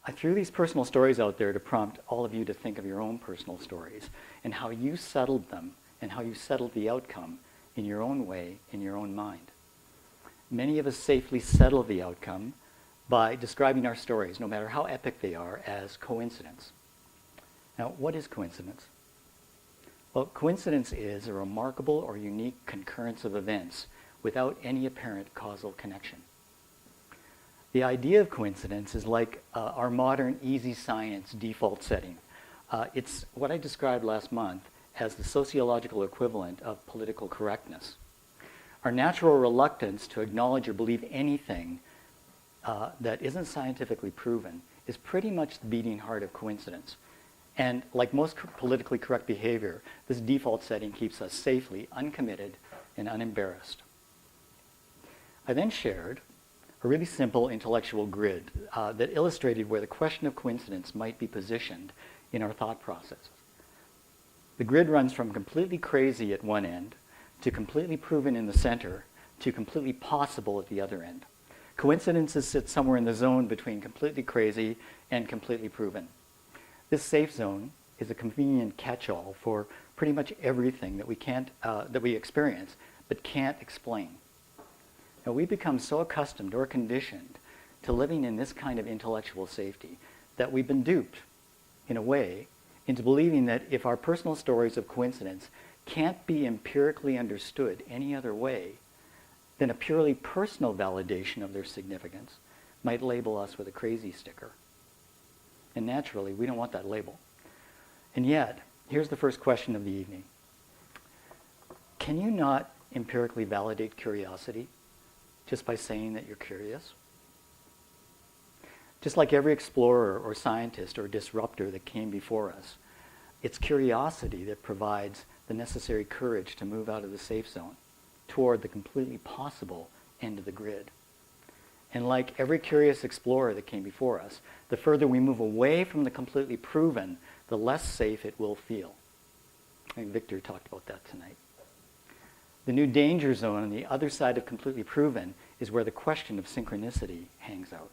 I threw these personal stories out there to prompt all of you to think of your own personal stories and how you settled them and how you settled the outcome in your own way, in your own mind. Many of us safely settle the outcome by describing our stories, no matter how epic they are, as coincidence. Now, what is coincidence? Well, coincidence is a remarkable or unique concurrence of events without any apparent causal connection. The idea of coincidence is like our modern easy science default setting. It's what I described last month as the sociological equivalent of political correctness. Our natural reluctance to acknowledge or believe anything that isn't scientifically proven is pretty much the beating heart of coincidence. And like most politically correct behavior, this default setting keeps us safely uncommitted and unembarrassed. I then shared a really simple intellectual grid that illustrated where the question of coincidence might be positioned in our thought processes. The grid runs from completely crazy at one end to completely proven in the center to completely possible at the other end. Coincidences sit somewhere in the zone between completely crazy and completely proven. This safe zone is a convenient catch-all for pretty much everything that we experience but can't explain. Now, we become so accustomed or conditioned to living in this kind of intellectual safety that we've been duped, in a way, into believing that if our personal stories of coincidence can't be empirically understood any other way, then a purely personal validation of their significance might label us with a crazy sticker. And naturally, we don't want that label. And yet, here's the first question of the evening. Can you not empirically validate curiosity just by saying that you're curious? Just like every explorer or scientist or disruptor that came before us, it's curiosity that provides the necessary courage to move out of the safe zone toward the completely possible end of the grid. And like every curious explorer that came before us, the further we move away from the completely proven, the less safe it will feel. I think Victor talked about that tonight. The new danger zone on the other side of completely proven is where the question of synchronicity hangs out.